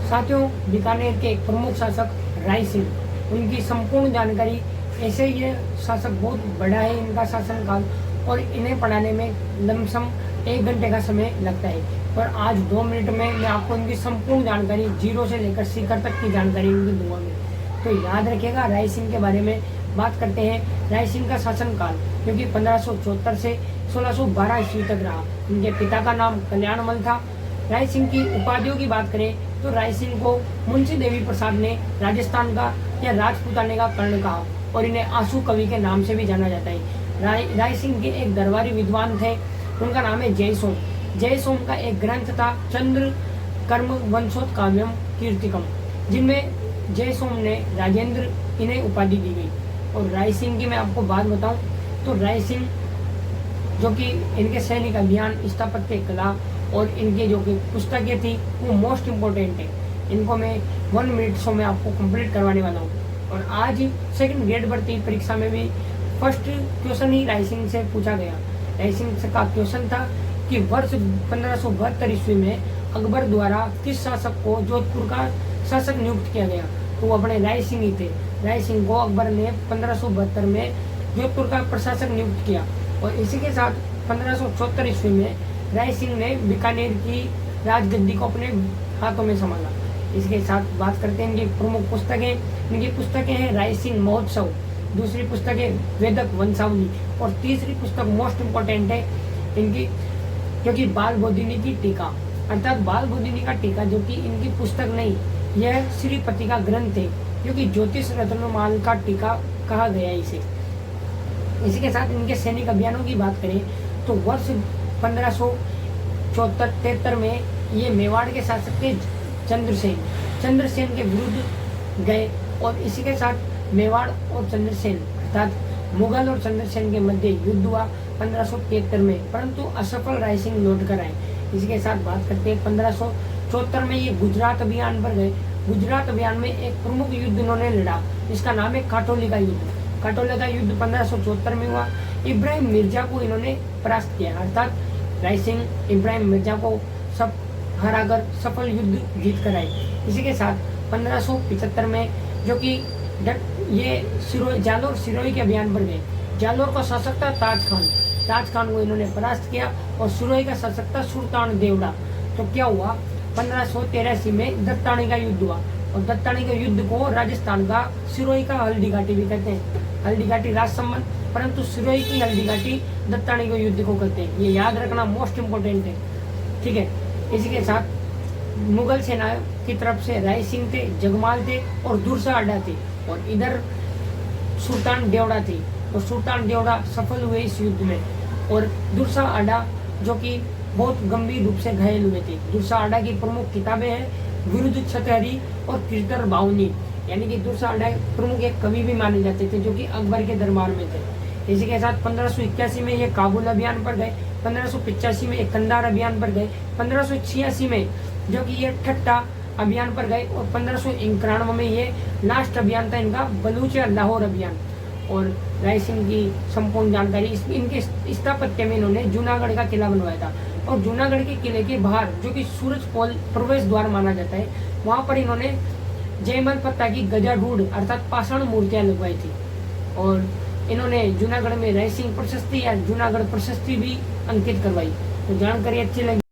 साथियों, बीकानेर के एक प्रमुख शासक राय सिंह, उनकी संपूर्ण जानकारी, ऐसे ये शासक बहुत बड़ा है इनका शासनकाल, और इन्हें पढ़ाने में लमसम 1 घंटे का समय लगता है। पर आज 2 मिनट में मैं आपको इनकी संपूर्ण जानकारी, जीरो से लेकर शिखर तक की जानकारी इनकी दूंगा मैं। तो याद रखिएगा, राय सिंह के बारे में बात करते हैं। राय सिंह का शासनकाल जो कि 1574 से 1612 ईस्वी तक रहा। इनके पिता का नाम कल्याणमल था। राय सिंह की उपाधियों की बात करें तो राय सिंह को मुंशी देवी प्रसाद ने राजस्थान का या राजपूताने का कर्ण कहा, और इन्हें आंसू कवि के नाम से भी जाना जाता है। राय सिंह के एक दरबारी विद्वान थे, उनका नाम है जयसोम। जयसोम का एक ग्रंथ था चंद्र कर्म वंशोत्काव्यम कीर्तिकम, जिनमें जयसोम ने राजेंद्र इन्हें उपाधि दी गई। और राय सिंह की मैं आपको बात बताऊं तो राय सिंह जो कि इनके सैनिक अभियान, स्थापत्य कला और इनके जो कि पुस्तकें थी वो मोस्ट इम्पोर्टेंट है। इनको मैं 1 मिनट शो में आपको कंप्लीट करवाने वाला हूँ। और आज 2nd ग्रेड भर्ती परीक्षा में भी फर्स्ट क्वेश्चन ही राय सिंह से पूछा गया। राय सिंह का क्वेश्चन था कि वर्ष 1572 ईस्वी में अकबर द्वारा किस शासक को जोधपुर का शासक नियुक्त किया गया, तो वो अपने राय सिंह ही थे। राय सिंह को अकबर ने 1572 में जोधपुर का प्रशासक नियुक्त किया। और इसी के साथ 1574 ईस्वी में राय सिंह ने बीकानेर की राजगद्दी को अपने हाथों में संभाला। इसके साथ बात करते हैं इनकी प्रमुख पुस्तकें। इनकी पुस्तकें हैं राय सिंह महोत्सव, दूसरी पुस्तक है वेदक वंशावली, और तीसरी पुस्तक मोस्ट इम्पोर्टेंट है इनकी, क्योंकि बाल बोधिनी की टीका, अर्थात बाल बोधिनी का टीका, जो कि इनकी पुस्तक नहीं, यह श्रीपति का ग्रंथ है, क्योंकि ज्योतिष रत्नमाल का टीका कहा गया इसे। इसी के साथ इनके सैनिक अभियानों की बात करें तो वर्ष 1573 में ये मेवाड़ के शासक थे चंद्रसेन के विरुद्ध गए। और इसी के साथ मेवाड़ और चंद्रसेन अर्थात मुगल और चंद्रसेन के मध्य युद्ध हुआ 1573 में, परंतु असफल राय सिंह लौट कर आए। इसी के साथ बात करते हैं 1574 में ये गुजरात अभियान पर गए। गुजरात अभियान में एक प्रमुख युद्ध इन्होंने लड़ा, इसका नाम है काटोली का युद्ध। काटोली का युद्ध 1574 में हुआ। इब्राहिम मिर्जा को इन्होंने परास्त किया, अर्थात राय सिंह इब्राहिम मिर्जा को सब हराकर सफल युद्ध जीत कर आए। इसी के साथ 1575 में जो कि ये जालोर सिरोही के अभियान पर गए। जालोर का शासक था ताज खान को इन्होंने परास्त किया, और सिरोही का शासक था सुल्तान देवड़ा। तो क्या हुआ, 1583 में दत्तानी का युद्ध हुआ, और दत्तानी के युद्ध को राजस्थान का सिरोही का हल्दी घाटी भी कहते हैं। हल्दी घाटी राज संबंध, परंतु सिरोही की हल्दी घाटी दत्तानी के युद्ध को कहते हैं। ये याद रखना मोस्ट इम्पोर्टेंट है, ठीक है। इसी के साथ मुगल सेना की तरफ से राय सिंह थे, जगमाल थे और दुरसा अड्डा थे, और इधर सुल्तान देवड़ा थे। और सुल्तान देवड़ा सफल हुए इस युद्ध में, और दुरसा अड्डा जो कि बहुत गंभीर रूप से घायल हुए थे। दुरसा अड्डा की प्रमुख किताबें हैं विरुद्ध छतहरी और किरदर बाउनी, यानी कि दुरसा अड्डा प्रमुख एक कवि भी माने जाते थे जो कि अकबर के दरबार में थे। इसी के साथ 1581 में ये काबुल अभियान पर गए, 1585 में एक कंधार अभियान पर गए, 1586 में जो कि ये ठट्टा अभियान पर गए, और 1591 में ये लास्ट अभियान था इनका बलूच या लाहौर अभियान। और राय सिंह की संपूर्ण जानकारी, इनके स्थापत्य में इन्होंने जूनागढ़ का किला बनवाया था, और जूनागढ़ के किले के बाहर जो कि सूरज पोल प्रवेश द्वार माना जाता है, वहां पर इन्होंने जयमल पत्ता की गजाढूढ़ अर्थात पाषाण मूर्तियां लगवाई थी। और इन्होंने जूनागढ़ में राय सिंह प्रशस्ति या जूनागढ़ प्रशस्ति भी अंकित करवाई। तो जानकारी अच्छी लगी।